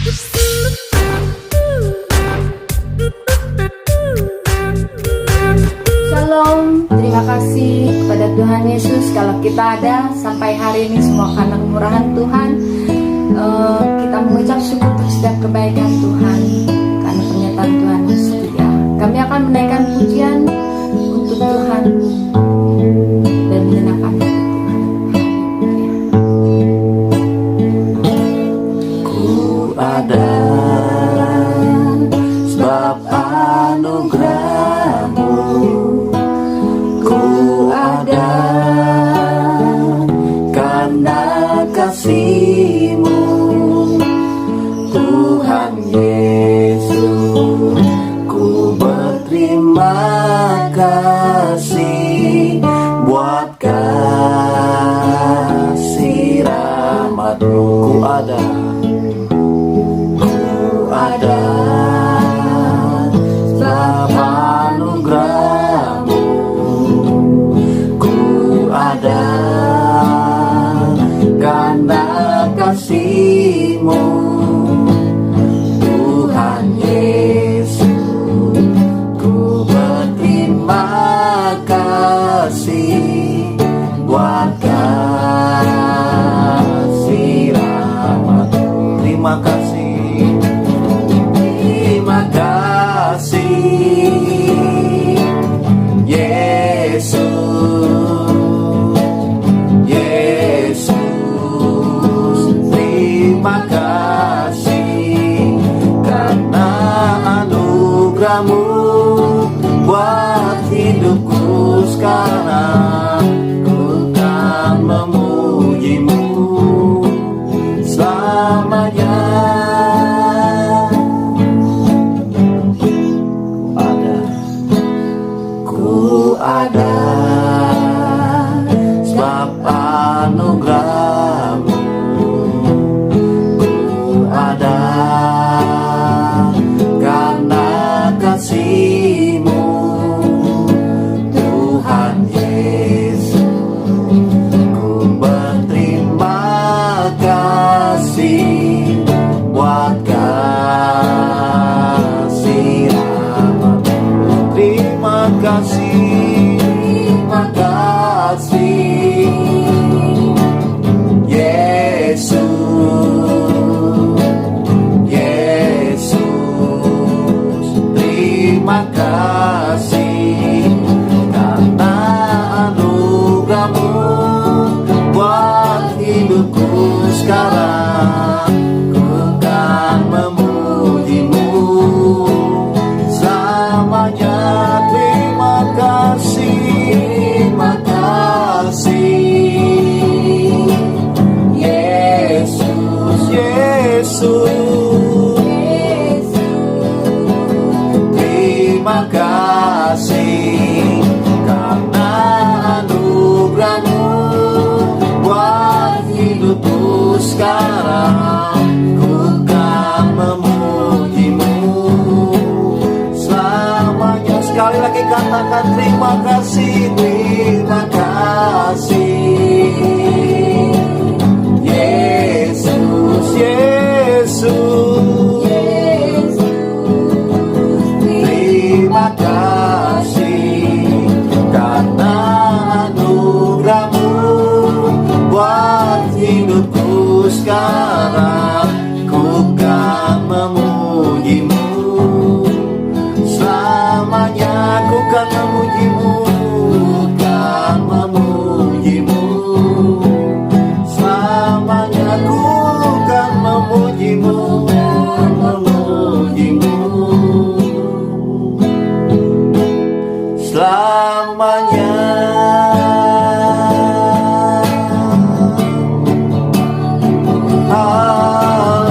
Shalom, terima kasih kepada Tuhan Yesus kalau kita ada sampai hari ini semua karena kemurahan Tuhan. Kita mengucap syukur atas setiap kebaikan Tuhan karena pernyataan Tuhan yang setia. Kami akan menaikkan pujian untuk Tuhan dan menyenangkan hati Tuhan. Ku ada sebab anugerah-Mu, ku ada karena kasih-Mu, Tuhan Yesus. Ku berterima kasih buat kasih rahmat-Mu. Ku ada sebab anugerah-Mu, ku ada karena kasih-Mu, Tuhan Yesus. Ku berterima kasih buat kasih rahmat-Mu. Terima kasih, terima kasih Yesus, Yesus. Terima kasih karena anugerah-Mu buat hidupku sekarang. Ku kan memuji-Mu selamanya. Ku ada sebab anugerah-Mu, ku ada karena kasih-Mu, Tuhan Yesus. Ku berterima kasih buat kasih rahmat-Mu. Terima kasih, terima kasih Yesus, Yesus. Terima kasih karena anugerah-Mu buat hidupku sekarang. Ku kan memuji-Mu selamanya. Terima kasih, terima kasih Yesus, Yesus. Terima kasih karena anugerah-Mu buat hidupku sekarang. Ku kan memuji-Mu selamanya. Sekali lagi katakan terima kasih, terima kasih Yesus, Yesus. Terima kasih karena anugerah-Mu buat hidupku sekarang. Ku kan memuji-Mu selamanya. Ku kan memuji-Mu, kan memuji-Mu selamanya. Ku kan memuji-Mu, kan memuji-Mu selamanya. Haleluya.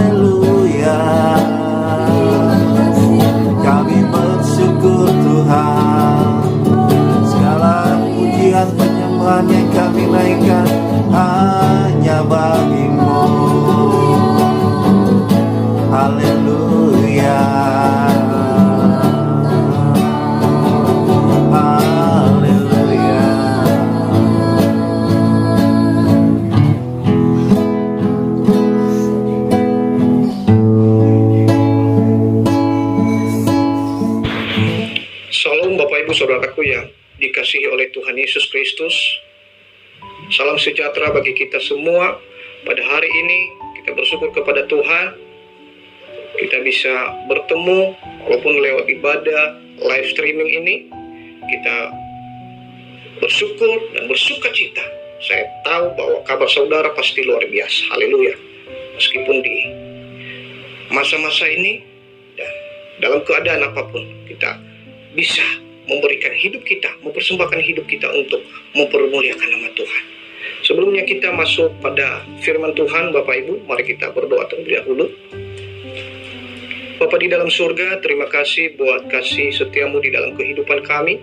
saudaraku yang dikasihi oleh Tuhan Yesus Kristus. Salam sejahtera bagi kita semua. Pada hari ini kita bersyukur kepada Tuhan. Kita bisa bertemu walaupun lewat ibadah live streaming ini. Kita bersyukur dan bersuka cita. Saya tahu bahwa kabar saudara pasti luar biasa. Haleluya. Meskipun di masa-masa ini dan dalam keadaan apapun, kita bisa memberikan hidup kita, mempersembahkan hidup kita untuk mempermuliakan nama Tuhan. Sebelumnya kita masuk pada firman Tuhan, Bapak Ibu, mari kita berdoa terlebih dahulu. Bapa di dalam surga, terima kasih buat kasih setiamu di dalam kehidupan kami.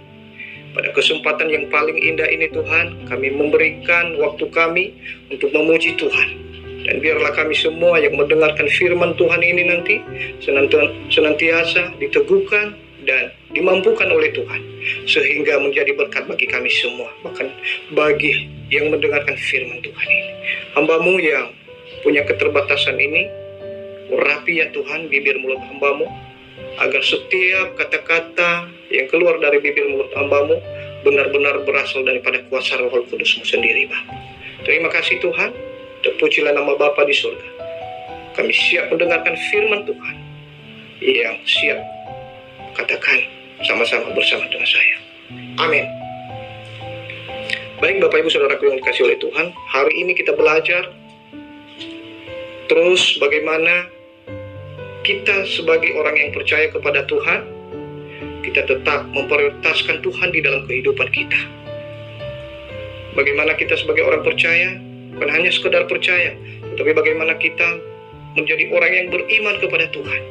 Pada kesempatan yang paling indah ini Tuhan, kami memberikan waktu kami untuk memuji Tuhan. Dan biarlah kami semua yang mendengarkan firman Tuhan ini nanti senantiasa diteguhkan dan dimampukan oleh Tuhan. Sehingga menjadi berkat bagi kami semua. Bahkan bagi yang mendengarkan firman Tuhan ini. Hamba-Mu yang punya keterbatasan ini, urapi ya Tuhan bibir mulut hamba-Mu. Agar setiap kata-kata yang keluar dari bibir mulut hamba-Mu benar-benar berasal daripada kuasa Roh Kudus-Mu sendiri, Bapa. Terima kasih Tuhan. Terpujilah nama Bapa di surga. Kami siap mendengarkan firman Tuhan. Yang siap katakan sama-sama bersama dengan saya. Amin. Baik Bapak Ibu Saudaraku yang dikasihi oleh Tuhan, hari ini kita belajar terus bagaimana kita sebagai orang yang percaya kepada Tuhan, kita tetap memprioritaskan Tuhan di dalam kehidupan kita. Bagaimana kita sebagai orang percaya, bukan hanya sekedar percaya, tetapi bagaimana kita menjadi orang yang beriman kepada Tuhan,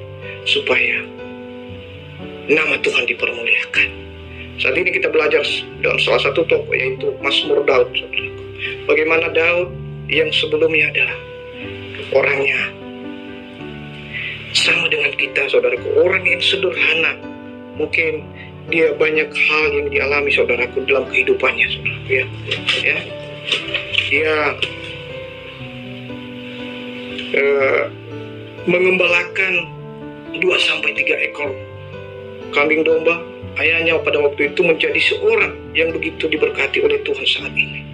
supaya nama Tuhan dipermuliakan. Saat ini kita belajar dalam salah satu tokoh, yaitu Mazmur Daud, saudaraku. Bagaimana Daud yang sebelumnya adalah orangnya sama dengan kita, saudaraku, orang yang sederhana. Mungkin dia banyak hal yang dialami, saudaraku, dalam kehidupannya, saudaraku, ya. Dia mengembalakan 2-3 ekor kambing domba. Ayahnya pada waktu itu menjadi seorang yang begitu diberkati oleh Tuhan saat ini.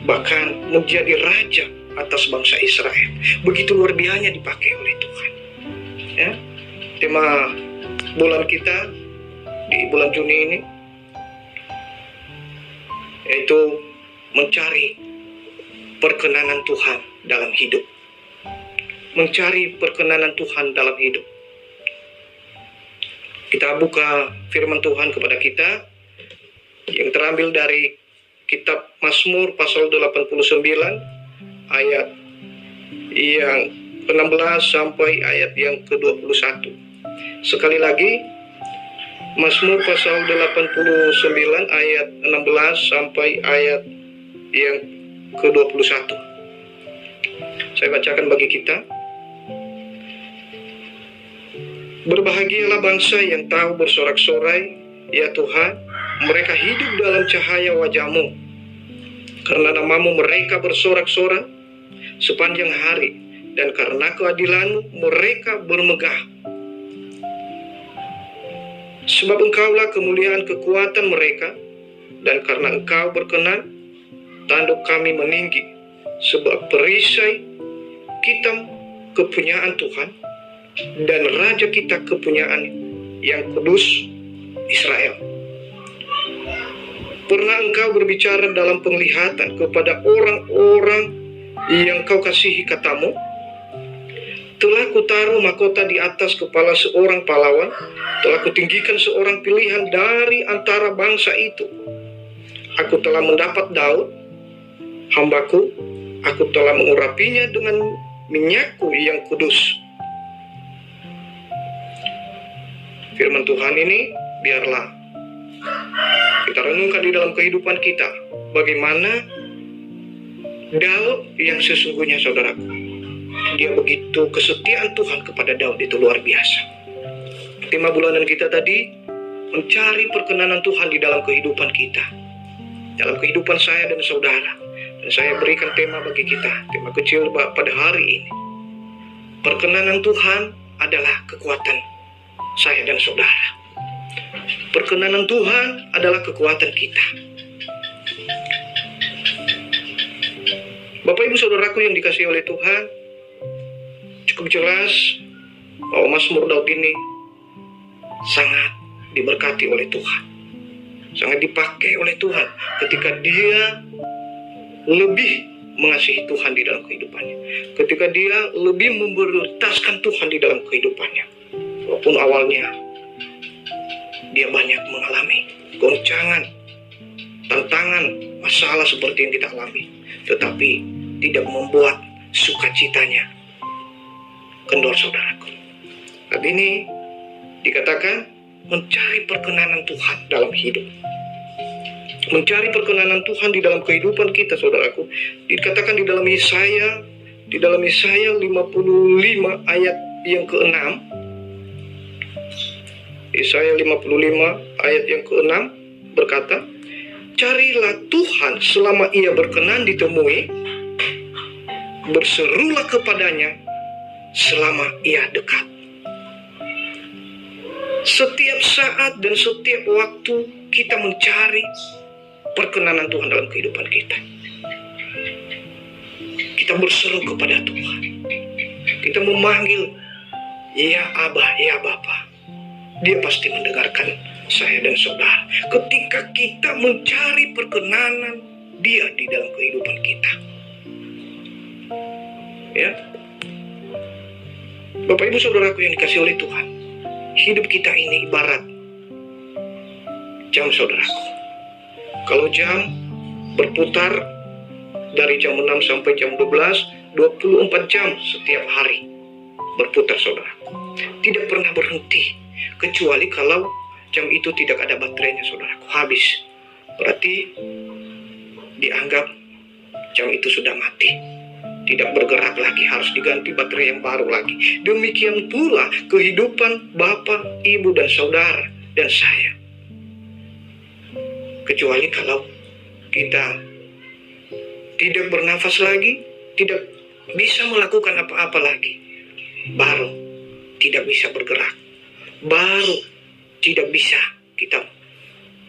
Bahkan menjadi raja atas bangsa Israel. Begitu luar biasa dipakai oleh Tuhan. Ya, tema bulan kita di bulan Juni ini yaitu mencari perkenanan Tuhan dalam hidup. Mencari perkenanan Tuhan dalam hidup. Kita buka firman Tuhan kepada kita yang terambil dari kitab Mazmur pasal 89 ayat yang ke-16 sampai ayat yang ke-21. Sekali lagi, Mazmur pasal 89 ayat 16 sampai ayat yang ke-21. Saya bacakan bagi kita. Berbahagialah bangsa yang tahu bersorak-sorai, ya Tuhan, mereka hidup dalam cahaya wajah-Mu. Karena nama-Mu mereka bersorak-sorai sepanjang hari, dan karena keadilan-Mu mereka bermegah. Sebab Engkaulah kemuliaan kekuatan mereka, dan karena Engkau berkenan, tanduk kami meninggi. Sebab perisai kita kepunyaan Tuhan, dan raja kita kepunyaan yang kudus Israel. Pernah Engkau berbicara dalam penglihatan kepada orang-orang yang Kau kasihi, katamu, telah kutaruh mahkota di atas kepala seorang pahlawan, telah kutinggikan seorang pilihan dari antara bangsa itu. Aku telah mendapat Daud, hambaku, aku telah mengurapinya dengan minyakku yang kudus. Firman Tuhan ini biarlah kita renungkan di dalam kehidupan kita. Bagaimana Daud yang sesungguhnya, saudaraku, dia begitu kesetiaan Tuhan kepada Daud itu luar biasa. Tema bulanan kita tadi, mencari perkenanan Tuhan di dalam kehidupan kita, dalam kehidupan saya dan saudara. Dan saya berikan tema bagi kita, tema kecil pada hari ini. Perkenanan Tuhan adalah kekuatan saya dan saudara. Perkenanan Tuhan adalah kekuatan kita. Bapak Ibu Saudaraku yang dikasihi oleh Tuhan, cukup jelas bahwa Mazmur Daud ini sangat diberkati oleh Tuhan, sangat dipakai oleh Tuhan ketika dia lebih mengasihi Tuhan di dalam kehidupannya, ketika dia lebih memprioritaskan Tuhan di dalam kehidupannya. Walaupun awalnya dia banyak mengalami goncangan, tantangan, masalah seperti yang kita alami, tetapi tidak membuat sukacitanya kendor, saudaraku. Saat ini dikatakan mencari perkenanan Tuhan dalam hidup. Mencari perkenanan Tuhan di dalam kehidupan kita, saudaraku. Dikatakan di dalam Yesaya 55 ayat yang ke-6. Yesaya 55 ayat yang ke-6 berkata, "Carilah Tuhan selama ia berkenan ditemui, berserulah kepadanya selama ia dekat." Setiap saat dan setiap waktu kita mencari perkenanan Tuhan dalam kehidupan kita. Kita berseru kepada Tuhan. Kita memanggil, "Ya Abah, ya Bapa." Dia pasti mendengarkan saya dan saudara. Ketika kita mencari perkenanan Dia di dalam kehidupan kita. Ya, Bapak Ibu Saudaraku yang dikasihi oleh Tuhan, hidup kita ini ibarat jam, saudaraku. Kalau jam berputar dari jam 6 sampai jam 12, 24 jam setiap hari berputar, saudaraku. Tidak pernah berhenti, kecuali kalau jam itu tidak ada baterainya, saudaraku, habis. Berarti dianggap jam itu sudah mati, tidak bergerak lagi, harus diganti baterai yang baru lagi. Demikian pula kehidupan Bapak, Ibu, dan saudara, dan saya. Kecuali kalau kita tidak bernafas lagi, tidak bisa melakukan apa-apa lagi, baru tidak bisa bergerak, baru tidak bisa kita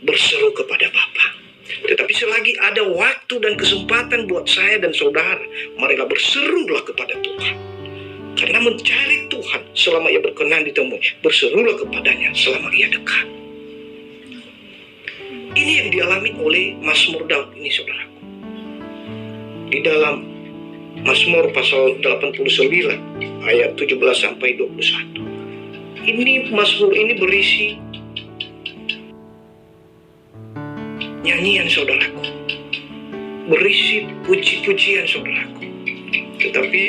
berseru kepada Bapa. Tetapi selagi ada waktu dan kesempatan buat saya dan saudara, marilah berserulah kepada Tuhan. Karena mencari Tuhan selama ia berkenan ditemui, berserulah kepadanya selama ia dekat. Ini yang dialami oleh Mazmur Daud ini, saudaraku. Di dalam Mazmur pasal 89 ayat 17 sampai 21. Ini Mazmur ini berisi nyanyian, saudaraku, berisi puji-pujian, saudaraku. Tetapi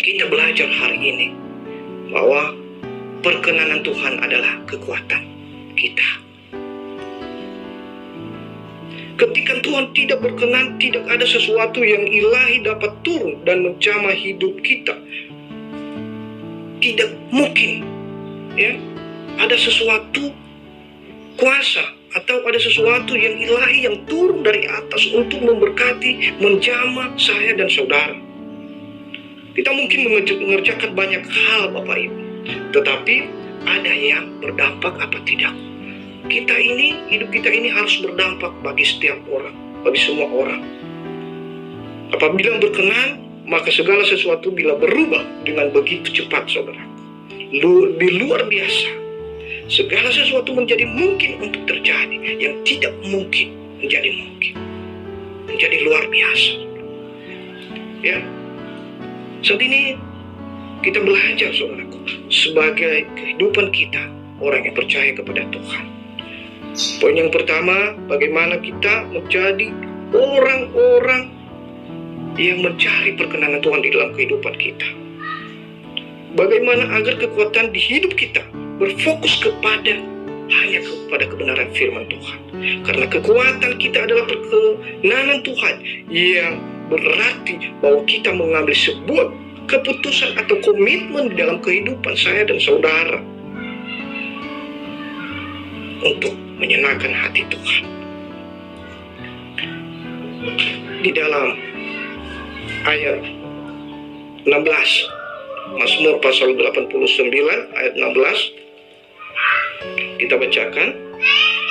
kita belajar hari ini bahwa perkenanan Tuhan adalah kekuatan kita. Ketika Tuhan tidak berkenan, tidak ada sesuatu yang ilahi dapat turun dan menjamah hidup kita. Tidak mungkin, ya, ada sesuatu kuasa atau ada sesuatu yang ilahi yang turun dari atas untuk memberkati, menjamah saya dan saudara. Kita mungkin mengerjakan banyak hal, Bapak Ibu, tetapi ada yang berdampak apa tidak. Hidup kita ini harus berdampak bagi setiap orang, bagi semua orang. Apabila berkenan, maka segala sesuatu bila berubah dengan begitu cepat, saudara. Lebih luar biasa. Segala sesuatu menjadi mungkin untuk terjadi, yang tidak mungkin menjadi mungkin. Menjadi luar biasa. Ya. Saat ini kita belajar, saudaraku, sebagai kehidupan kita, orang yang percaya kepada Tuhan. Poin yang pertama, bagaimana kita menjadi orang-orang yang mencari perkenanan Tuhan di dalam kehidupan kita. Bagaimana agar kekuatan di hidup kita berfokus hanya kepada kebenaran firman Tuhan. Karena kekuatan kita adalah perkenanan Tuhan, yang berarti bahwa kita mengambil sebuah keputusan atau komitmen di dalam kehidupan saya dan saudara untuk menyenangkan hati Tuhan. Di dalam ayat 16, Mazmur pasal 89 ayat 16, kita bacakan,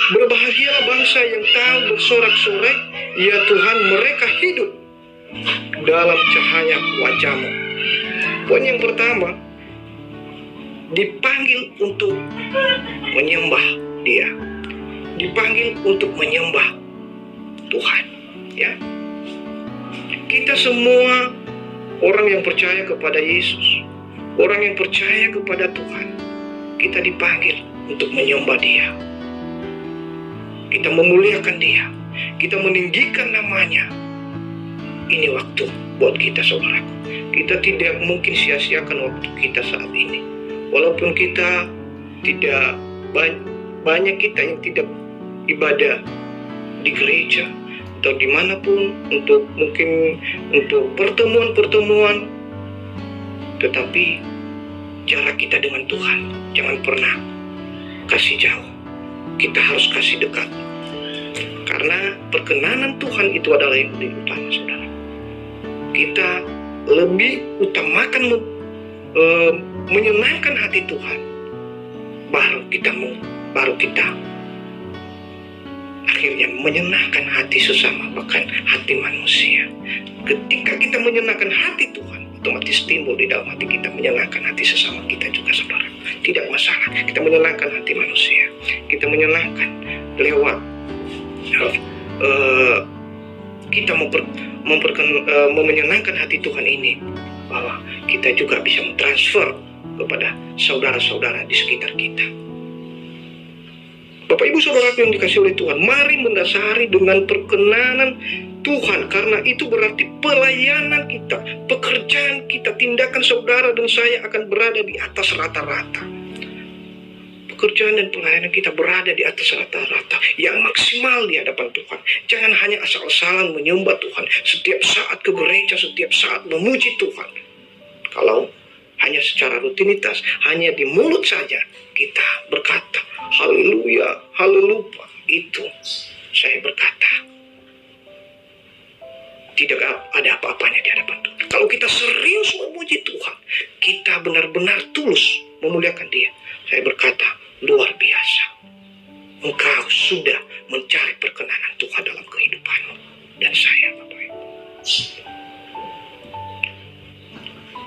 Berbahagialah bangsa yang tahu bersorak-sorai, ya Tuhan mereka hidup dalam cahaya wajah-Mu. Poin yang pertama, dipanggil untuk menyembah Dia. Dipanggil untuk menyembah Tuhan, ya. Kita semua orang yang percaya kepada Yesus, orang yang percaya kepada Tuhan, kita dipanggil untuk menyembah Dia. Kita memuliakan Dia, kita meninggikan namanya. Ini waktu buat kita, saudaraku. Kita tidak mungkin sia-siakan waktu kita saat ini. Walaupun kita tidak banyak kita yang tidak ibadah di gereja atau dimanapun untuk pertemuan-pertemuan, tetapi jarak kita dengan Tuhan jangan pernah kasih jauh. Kita harus kasih dekat, karena perkenanan Tuhan itu adalah yang lebih utama, saudara. Kita lebih utamakan menyenangkan hati Tuhan, baru kita akhirnya menyenangkan hati sesama, bahkan hati manusia. Ketika kita menyenangkan hati Tuhan, otomatis timbul di dalam hati kita menyenangkan hati sesama kita juga, saudara. Tidak masalah kita menyenangkan hati manusia, kita menyenangkan lewat kita menyenangkan hati Tuhan ini, bahwa kita juga bisa mentransfer kepada saudara-saudara di sekitar kita. Bapak Ibu Saudaraku yang dikasihi oleh Tuhan, mari mendasari dengan perkenanan Tuhan, karena itu berarti pelayanan kita, pekerjaan kita, tindakan saudara dan saya akan berada di atas rata-rata. Pekerjaan dan pelayanan kita berada di atas rata-rata yang maksimal di hadapan Tuhan. Jangan hanya asal-asalan menyembah Tuhan, setiap saat ke gereja, setiap saat memuji Tuhan. Kalau hanya secara rutinitas, hanya di mulut saja kita berkata haleluya, haleluya, itu saya berkata tidak ada apa-apanya di hadapan Tuhan. Kalau kita serius memuji Tuhan, kita benar-benar tulus memuliakan Dia, saya berkata luar biasa, engkau sudah mencari perkenanan Tuhan dalam kehidupanmu dan saya, Bapak Ibu.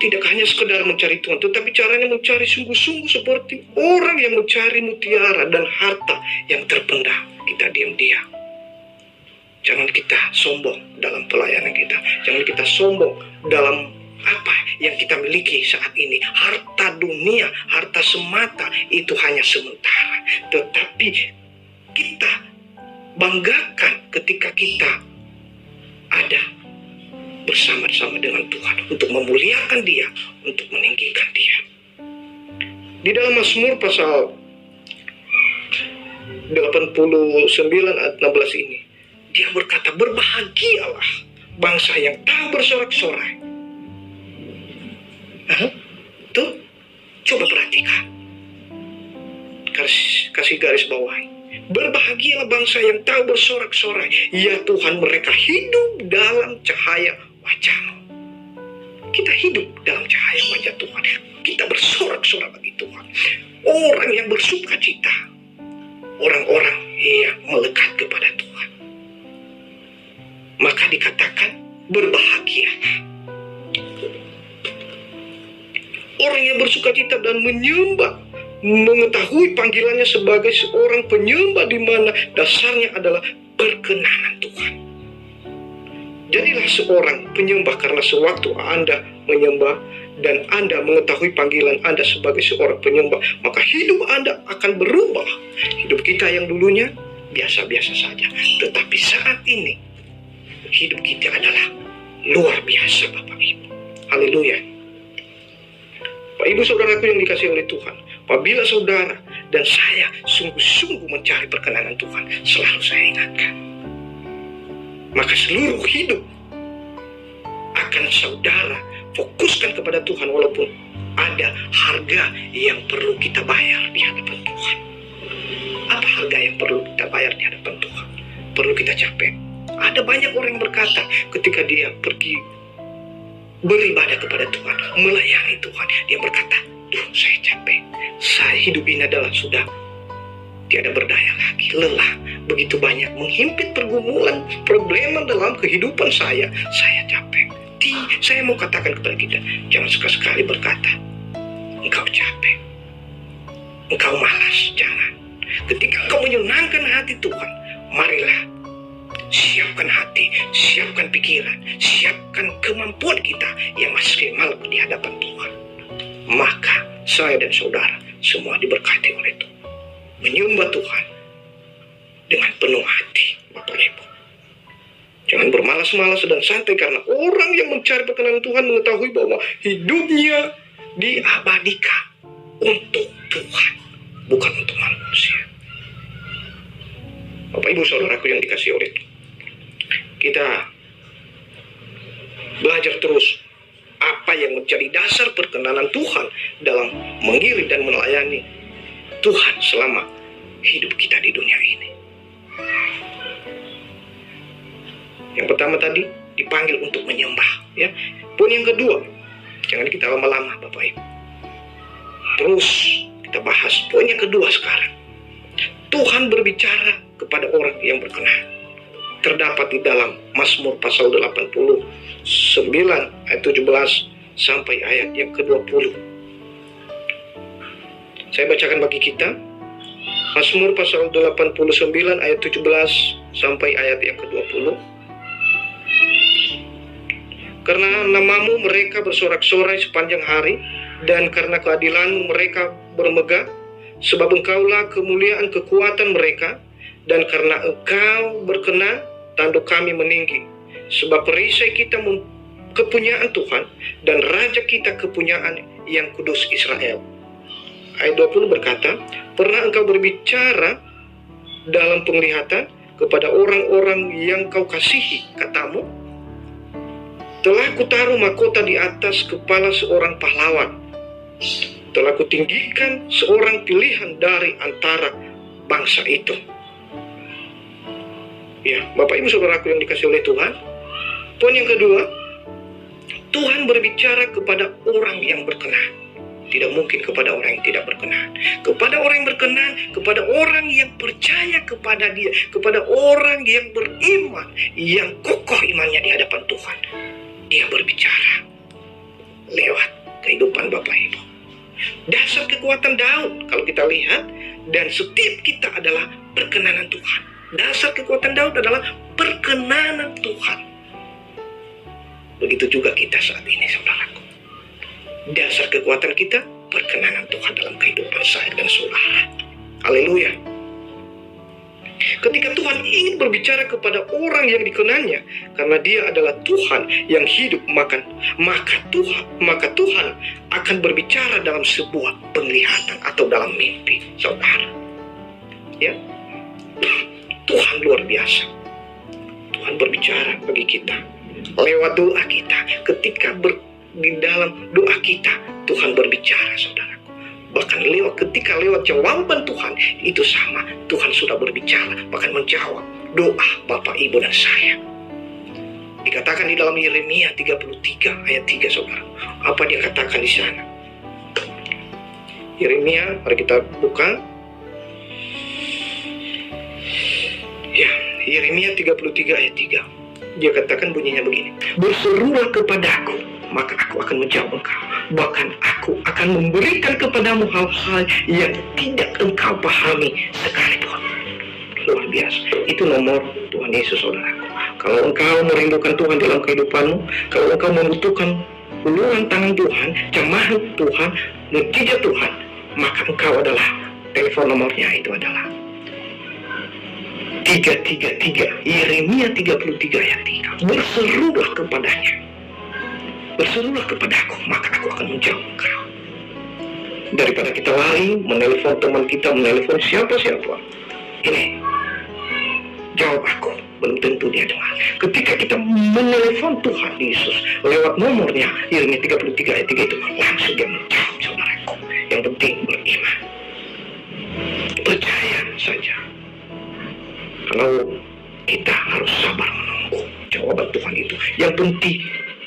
Tidak hanya sekedar mencari Tuhan, tetapi caranya mencari sungguh-sungguh seperti orang yang mencari mutiara dan harta yang terpendam. Kita diam-diam. Jangan kita sombong dalam pelayanan kita. Jangan kita sombong dalam apa yang kita miliki saat ini. Harta dunia, harta semata itu hanya sementara. Tetapi kita banggakan ketika kita ada bersama-sama dengan Tuhan untuk memuliakan Dia, untuk meninggikan Dia. Di dalam Mazmur pasal 89 ayat 16 ini, Dia berkata, berbahagialah bangsa yang tahu bersorak-sorai. Tuh, coba perhatikan, kasih garis bawahi. Berbahagialah bangsa yang tahu bersorak-sorai, ya Tuhan mereka hidup dalam cahaya wajah-Mu. Kita hidup dalam cahaya wajah Tuhan. Kita bersorak-sorai bagi Tuhan. Orang yang bersuka cita, orang-orang yang melekat kepada Tuhan, maka dikatakan berbahagia. Orang yang bersuka cita dan menyembah, mengetahui panggilannya sebagai seorang penyembah, di mana dasarnya adalah perkenanan Tuhan. Jadilah seorang penyembah, karena sewaktu Anda menyembah dan Anda mengetahui panggilan Anda sebagai seorang penyembah, maka hidup Anda akan berubah. Hidup kita yang dulunya biasa-biasa saja, tetapi saat ini hidup kita adalah luar biasa, Bapak Ibu. Haleluya. Bapak Ibu Saudaraku yang dikasihi oleh Tuhan, apabila saudara dan saya sungguh-sungguh mencari perkenanan Tuhan, selalu saya ingatkan, maka seluruh hidup akan saudara fokuskan kepada Tuhan, walaupun ada harga yang perlu kita bayar di hadapan Tuhan. Apa harga yang perlu kita bayar di hadapan Tuhan? Perlu kita capek. Ada banyak orang yang berkata ketika dia pergi beribadah kepada Tuhan, melayani Tuhan, dia berkata, duh saya capek, saya hidup ini adalah sudah tiada berdaya lagi, lelah, begitu banyak menghimpit pergumulan, problema dalam kehidupan saya capek. Saya mau katakan kepada kita, jangan sekali-sekali berkata, engkau capek, engkau malas, jangan. Ketika engkau menyenangkan hati Tuhan, marilah siapkan hati, siapkan pikiran, siapkan kemampuan kita yang maksimal di hadapan Tuhan. Maka saya dan saudara semua diberkati oleh Tuhan. Menyembah Tuhan dengan penuh hati, Bapak Ibu. Jangan bermalas-malas dan santai, karena orang yang mencari perkenan Tuhan mengetahui bahwa hidupnya diabadikan untuk Tuhan, bukan untuk manusia. Bapak Ibu saudaraku yang dikasihi oleh Tuhan, kita belajar terus apa yang menjadi dasar perkenanan Tuhan dalam mengiring dan melayani Tuhan selama hidup kita di dunia ini. Yang pertama tadi dipanggil untuk menyembah, ya. Poin yang kedua, jangan kita lama-lama Bapak Ibu. Terus kita bahas poin yang kedua sekarang. Tuhan berbicara kepada orang yang berkenan. Terdapat di dalam Mazmur pasal 89 ayat 17 sampai ayat yang ke-20. Saya bacakan bagi kita. Mazmur pasal 89 ayat 17 sampai ayat yang ke-20. Karena namamu mereka bersorak-sorai sepanjang hari, dan karena keadilanmu mereka bermegah, sebab engkaulah kemuliaan kekuatan mereka, dan karena engkau berkenan, tanduk kami meninggi. Sebab perisai kita kepunyaan Tuhan, dan Raja kita kepunyaan yang kudus Israel. Ayat 20 berkata, pernah engkau berbicara dalam penglihatan kepada orang-orang yang kau kasihi, katamu, telah kutaruh mahkota di atas kepala seorang pahlawan. Telah kutinggikan seorang pilihan dari antara bangsa itu. Ya, Bapak Ibu saudaraku yang dikasihi oleh Tuhan. Poin yang kedua, Tuhan berbicara kepada orang yang berkenan. Tidak mungkin kepada orang yang tidak berkenan. Kepada orang yang berkenan, kepada orang yang percaya kepada Dia, kepada orang yang beriman, yang kokoh imannya di hadapan Tuhan. Dia berbicara lewat kehidupan Bapak Ibu. Dasar kekuatan Daud kalau kita lihat, dan setiap kita adalah perkenanan Tuhan. Dasar kekuatan Daud adalah perkenanan Tuhan. Begitu juga kita saat ini, saudaraku. Dasar kekuatan kita perkenanan Tuhan dalam kehidupan saya dan saudara. Haleluya. Ketika Tuhan ingin berbicara kepada orang yang dikenannya, karena Dia adalah Tuhan yang hidup, maka Tuhan akan berbicara dalam sebuah penglihatan atau dalam mimpi, saudara. Ya, Tuhan luar biasa. Tuhan berbicara bagi kita lewat doa kita. Ketika di dalam doa kita, Tuhan berbicara, saudara. Bahkan ketika lewat jawaban Tuhan, itu sama. Tuhan sudah berbicara, bahkan menjawab doa Bapak, Ibu, dan saya. Dikatakan di dalam Yeremia 33 ayat 3, saudara. Apa dia katakan di sana? Yeremia, mari kita buka. Ya, Yeremia 33 ayat 3. Dia katakan bunyinya begini. Berserulah kepadaku, maka aku akan menjawab engkau. Bahkan aku akan memberikan kepadamu hal-hal yang tidak engkau pahami sekalipun. Luar biasa. Itu nomor Tuhan Yesus, saudaraku. Kalau engkau merindukan Tuhan dalam kehidupanmu, kalau engkau membutuhkan uluran tangan Tuhan, jamahan Tuhan, mujizat Tuhan, maka engkau adalah, telepon nomornya itu adalah 333, Yeremia 33 ayat 3. Berserulah kepadanya, berserulah kepadaku, maka aku akan menjawab engkau. Daripada kita lari menelpon teman kita, menelpon siapa-siapa, ini jawab aku, belum tentu dia dengar. Ketika kita menelpon Tuhan Yesus lewat nomornya Yeremia 33 ayat 3 itu, langsung dia menjawab, saudaraku. Yang penting beriman, percaya saja. Kalau kita harus sabar menunggu jawaban Tuhan itu, yang penting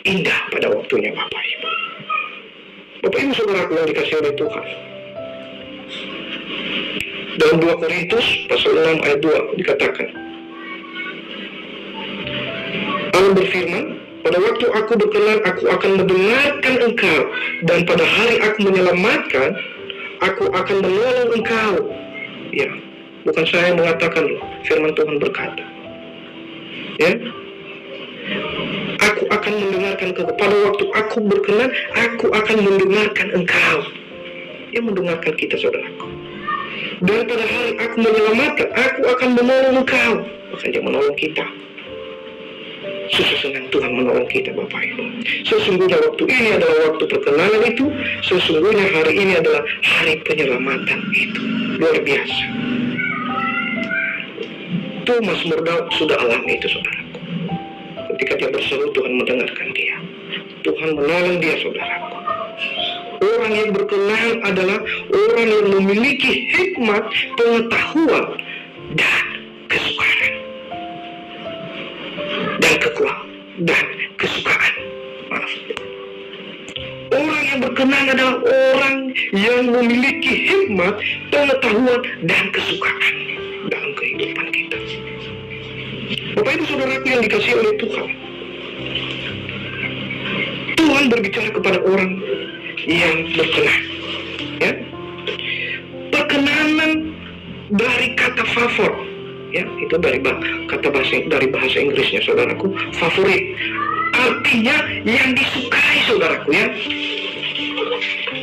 indah pada waktunya, Bapak Ibu. Bapak Ibu saudaraku yang dikasihi oleh Tuhan, Dalam 2 Korintus pasal 6 ayat 2 dikatakan, Allah berfirman, pada waktu aku berkenan, aku akan mendengarkan engkau, dan pada hari aku menyelamatkan, aku akan menolong engkau. Ya, bukan saya yang mengatakan loh, firman Tuhan berkata. Ya, aku akan mendengarkan engkau. Pada waktu aku berkenan, aku akan mendengarkan engkau. Dia mendengarkan kita, saudaraku. Dan pada hari aku menyelamatkan, aku akan menolong engkau. Bahkan dia menolong kita. Sesungguhnya Tuhan menolong kita, Bapak Ibu. Sesungguhnya waktu ini adalah waktu perkenanan itu. Sesungguhnya hari ini adalah hari penyelamatan itu. Luar biasa. Mas Daud sudah alami itu, saudaraku. Ketika dia berseru, Tuhan mendengarkan dia. Tuhan menolong dia, saudaraku. Orang yang berkenan adalah orang yang memiliki hikmat, pengetahuan, dan kesukaan. Dan kesukaan. Maaf. Orang yang berkenan adalah orang yang memiliki hikmat, pengetahuan, dan kesukaan dalam kehidupan kita. Bapak Ibu Saudaraku yang dikasihi oleh Tuhan, Tuhan berbicara kepada orang yang berkenan. Ya, perkenanan dari kata favor. Ya, itu dari bahasa Inggrisnya, saudaraku, favorit. Artinya yang disukai, saudaraku, ya.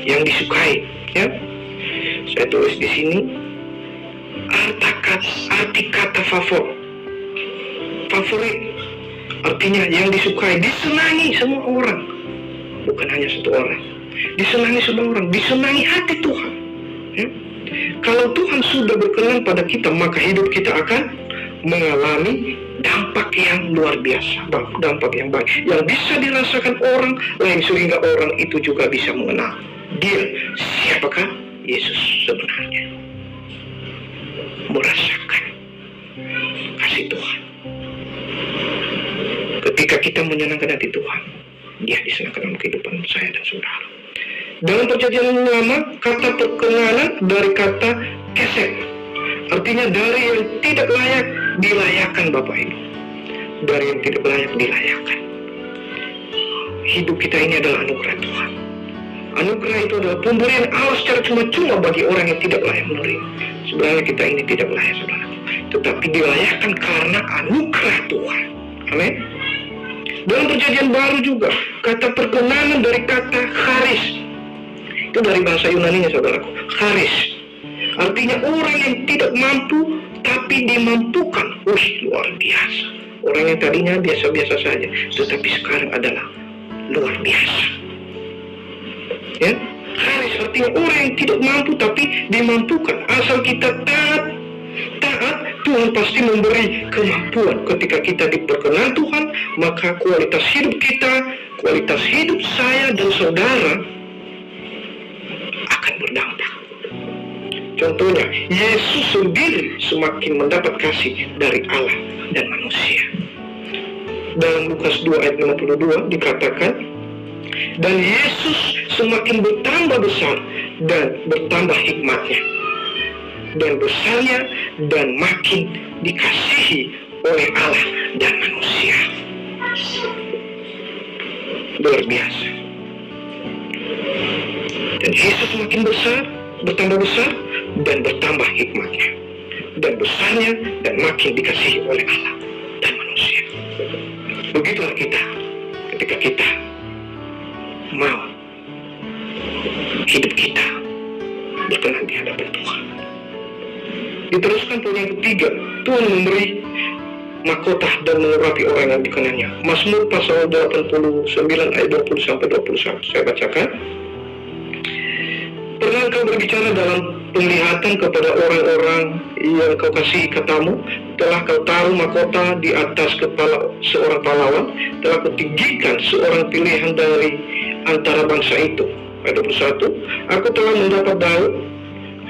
Yang disukai, ya. Saya tulis di sini arti kata favor. Favorit artinya yang disukai, disenangi semua orang. Bukan hanya satu orang. Disenangi semua orang, disenangi hati Tuhan. Ya. Kalau Tuhan sudah berkenan pada kita, maka hidup kita akan mengalami dampak yang luar biasa, dampak yang baik, yang bisa dirasakan orang lain, sehingga orang itu juga bisa mengenal dia, siapakah Yesus sebenarnya. Merasakan kasih Tuhan. Ketika kita menyenangkan hati Tuhan, dia disenangkan dalam kehidupan saya dan saudara. Dalam perjanjian lama, kata perkenanan dari kata kesek, artinya dari yang tidak layak dilayakkan, Bapak Ibu. Dari yang tidak layak dilayakkan. Hidup kita ini adalah anugerah Tuhan. Anugerah itu adalah pemberian Allah secara cuma-cuma bagi orang yang tidak layak menerima. Sebenarnya kita ini tidak layak, saudara, tetapi dilayakkan karena anugerah Tuhan. Amin. Dalam perjanjian baru juga, kata perkenanan dari kata charis. Itu dari bahasa Yunani-nya, saudaraku. Charis. Artinya orang yang tidak mampu, tapi dimampukan. Luar biasa. Orang yang tadinya biasa-biasa saja, tetapi sekarang adalah luar biasa. Ya, charis artinya orang yang tidak mampu, tapi dimampukan. Asal kita taat, Tuhan pasti memberi kemampuan. Ketika kita diperkenan Tuhan, maka kualitas hidup kita, kualitas hidup saya dan saudara akan berdampak. Contohnya, Yesus sendiri semakin mendapat kasih dari Allah dan manusia. Dalam Lukas 2 ayat 52 dikatakan, dan Yesus semakin bertambah besar dan bertambah hikmatnya dan besarnya, dan makin dikasihi oleh Allah dan manusia. Luar biasa. Dan Yesus semakin besar, bertambah besar, dan bertambah hikmatnya, dan besarnya, dan makin dikasihi oleh Allah dan manusia. Begitulah kita ketika kita mau hidup kita berkenan di hadapan Tuhan. Diteruskan poin yang ketiga, Tuhan memberi mahkota dan mengurapi orang yang dikenannya. Mazmur pasal 89 ayat 20-21. Saya bacakan. Pernah kau berbicara dalam penglihatan kepada orang-orang yang kau kasihi katamu, telah kau taruh mahkota di atas kepala seorang pahlawan, telah kau tinggikan seorang pilihan dari antara bangsa itu. Ayat 21, aku telah mendapat Daud,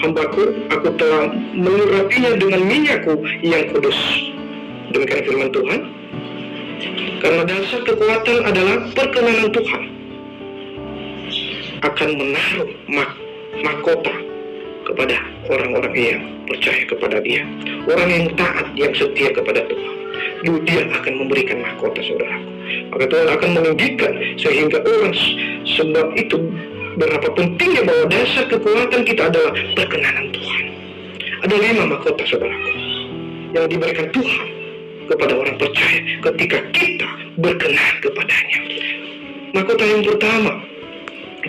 hambaku, aku telah mengurapinya dengan minyakku yang kudus. Demikian firman Tuhan. Karena dasar kekuatan adalah perkenanan Tuhan akan menaruh mahkota kepada orang-orang yang percaya kepada Dia, orang yang taat, yang setia kepada Tuhan. Dia akan memberikan mahkota, saudaraku. Maka Tuhan akan meninggikan sehingga orang, sebab itu berapa pentingnya bahwa dasar kekuatan kita adalah perkenanan Tuhan. Ada 5 mahkota, saudaraku, yang diberikan Tuhan kepada orang percaya ketika kita berkenan kepadanya. Mahkota yang pertama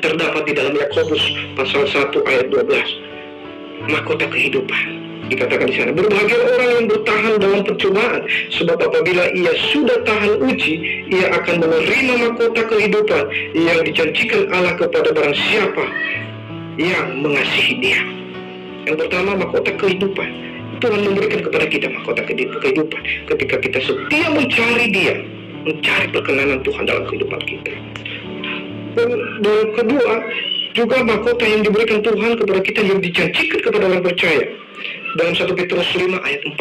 terdapat di dalam Yakobus pasal 1 ayat 12. Mahkota kehidupan. Dikatakan di sana, berbahagia orang yang bertahan dalam percobaan, sebab apabila ia sudah tahan uji, ia akan menerima mahkota kehidupan yang dijanjikan Allah kepada barang siapa yang mengasihi Dia. Yang pertama, mahkota kehidupan. Tuhan memberikan kepada kita mahkota kehidupan ketika kita setia mencari Dia, mencari perkenanan Tuhan dalam kehidupan kita. Dan kedua, juga mahkota yang diberikan Tuhan kepada kita yang dijanjikan kepada orang percaya. Dalam 1 Petrus 5 ayat 4.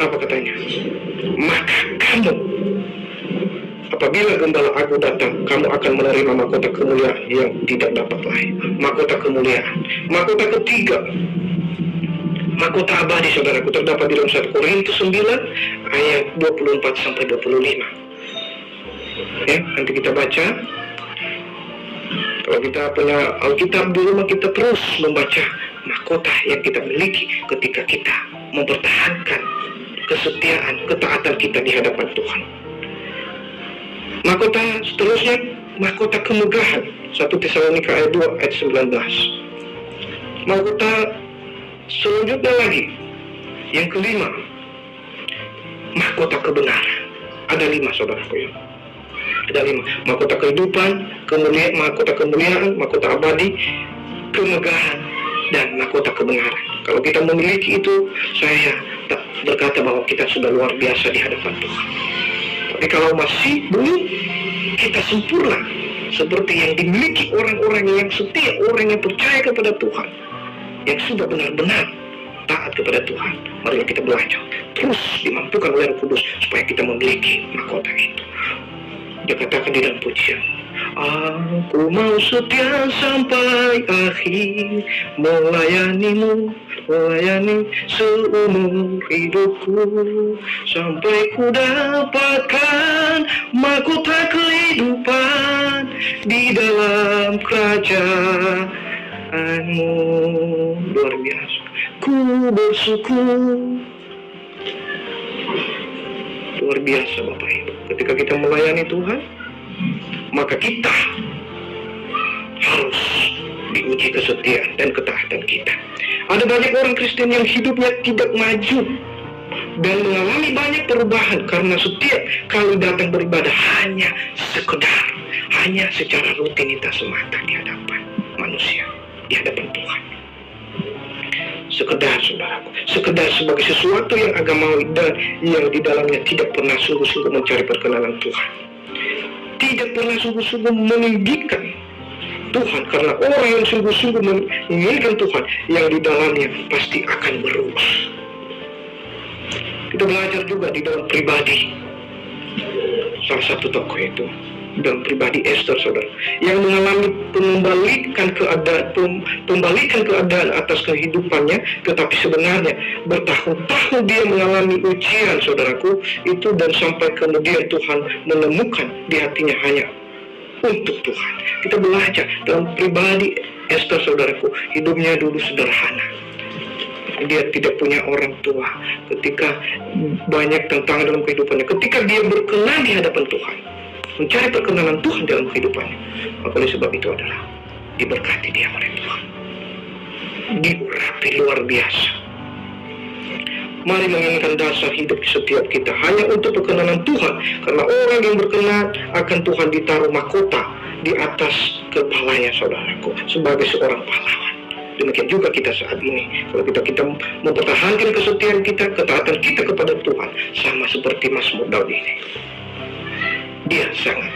Apa katanya? Maka kamu, apabila gembala agung datang, kamu akan menerima mahkota kemuliaan yang tidak dapat lain. Mahkota kemuliaan. Mahkota ketiga, mahkota abadi, saudaraku, terdapat di dalam 1 Korintus 9 ayat 24 sampai 25. Ya, nanti kita baca. Kalau kita punya Alkitab di rumah, kita terus membaca mahkota yang kita miliki ketika kita mempertahankan kesetiaan, ketaatan kita di hadapan Tuhan. Mahkota seterusnya, mahkota kemegahan. 1 Tesalonika ayat 2 ayat 19. Mahkota selanjutnya lagi, yang kelima, mahkota kebenaran. Ada 5, saudaraku, ya. Ada 5. Mahkota kehidupan, mahkota kemuliaan, mahkota abadi, kemegahan, dan mahkota kebenaran. Kalau kita memiliki itu, saya tak berkata bahwa kita sudah luar biasa di hadapan Tuhan. Tapi kalau masih belum kita sempurna seperti yang dimiliki orang-orang yang setia, orang yang percaya kepada Tuhan, yang sudah benar-benar taat kepada Tuhan, marilah kita belajar terus dimampukan oleh Roh Kudus supaya kita memiliki mahkota itu. Dia katakan di dalam pujian, aku mau setia sampai akhir, melayanimu, melayani seumur hidupku, sampai ku dapatkan mahkota kehidupan di dalam kerajaanmu. Luar biasa. Ku bersyukur. Luar biasa, Bapak Ibu. Ketika kita melayani Tuhan, maka kita harus diuji kesetiaan dan ketaatan kita. Ada banyak orang Kristen yang hidupnya tidak maju dan mengalami banyak perubahan karena setiap kali datang beribadah hanya secara rutinitas semata di hadapan manusia, di hadapan Tuhan. Sekedar, saudaraku, sekedar sebagai sesuatu yang agamawi dan yang di dalamnya tidak pernah sungguh-sungguh mencari perkenanan Tuhan, tidak pernah sungguh-sungguh meninggikan Tuhan, karena orang yang sungguh-sungguh menginginkan Tuhan, yang di dalamnya pasti akan berubah. Kita belajar juga di dalam pribadi salah satu tokoh itu, dalam pribadi Esther, saudara, yang mengalami pembalikan keadaan atas kehidupannya, tetapi sebenarnya bertahun-tahun dia mengalami ujian, saudaraku, itu, dan sampai kemudian Tuhan menemukan di hatinya hanya untuk Tuhan. Kita belajar dalam pribadi Esther, saudaraku, hidupnya dulu sederhana. Dia tidak punya orang tua. Ketika banyak tantangan dalam kehidupannya, ketika dia berkenan di hadapan Tuhan, mencari perkenanan Tuhan dalam kehidupannya, maka oleh sebab itu adalah diberkati dia oleh Tuhan, diurapi luar biasa. Mari menginginkan dasar hidup setiap kita hanya untuk perkenanan Tuhan, karena orang yang berkenan akan Tuhan ditaruh mahkota di atas kepalanya, saudaraku, sebagai seorang pahlawan. Demikian juga kita saat ini. Kalau kita mempertahankan kesetiaan kita, ketaatan kita kepada Tuhan, sama seperti Mazmur Daud ini, dia sangat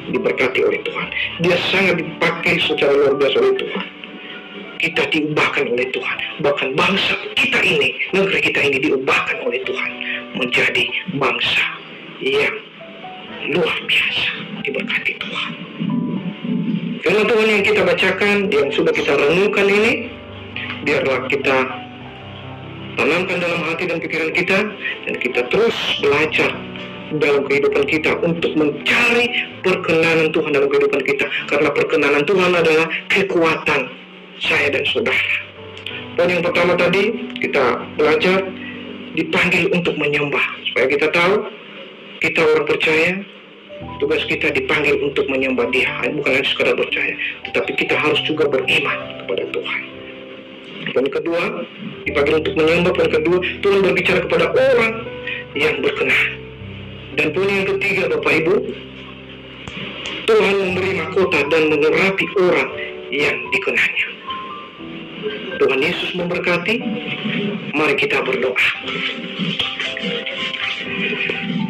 diberkati oleh Tuhan. Dia sangat dipakai secara luar biasa oleh Tuhan. Kita diubahkan oleh Tuhan. Bahkan bangsa kita ini, negeri kita ini diubahkan oleh Tuhan menjadi bangsa yang luar biasa diberkati Tuhan. Firman Tuhan yang kita bacakan, yang sudah kita renungkan ini, biarlah kita tanamkan dalam hati dan pikiran kita, dan kita terus belajar dalam kehidupan kita untuk mencari perkenanan Tuhan dalam kehidupan kita, karena perkenanan Tuhan adalah kekuatan saya dan saudara. Poin yang pertama tadi kita belajar dipanggil untuk menyembah, supaya kita tahu kita orang percaya, tugas kita dipanggil untuk menyembah Dia, bukan hanya sekadar percaya, tetapi kita harus juga beriman kepada Tuhan. Poin kedua, dipanggil untuk menyembah. Poin kedua, Tuhan berbicara kepada orang yang berkenan. Dan poin yang ketiga, Bapak Ibu, Tuhan memberi mahkota dan mengurapi orang yang dikenannya. Tuhan Yesus memberkati. Mari kita berdoa.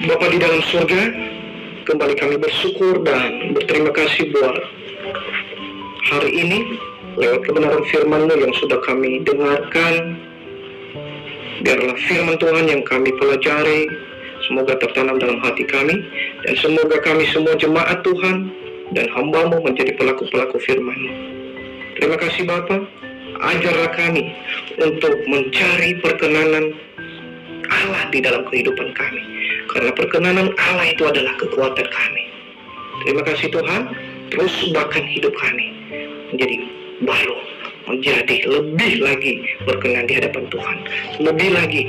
Bapa di dalam surga, kembali kami bersyukur dan berterima kasih buat hari ini, lewat kebenaran firman-Mu yang sudah kami dengarkan. Biarlah firman Tuhan yang kami pelajari semoga tertanam dalam hati kami, dan semoga kami semua jemaat Tuhan dan hamba-Mu menjadi pelaku-pelaku firman-Mu. Terima kasih Bapa. Ajarlah kami untuk mencari perkenanan Allah di dalam kehidupan kami, karena perkenanan Allah itu adalah kekuatan kami. Terima kasih Tuhan. Terus ubahkan hidup kami menjadi baru, menjadi lebih lagi berkenan di hadapan Tuhan, lebih lagi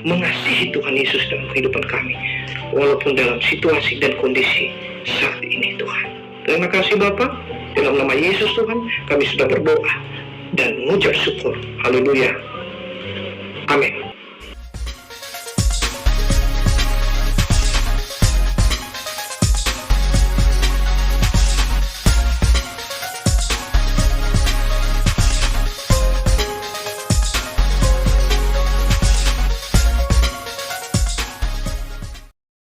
mengasihi Tuhan Yesus dalam kehidupan kami, walaupun dalam situasi dan kondisi saat ini Tuhan. Terima kasih Bapa. Dalam nama Yesus Tuhan kami sudah berdoa dan mengucap syukur. Haleluya. Amin.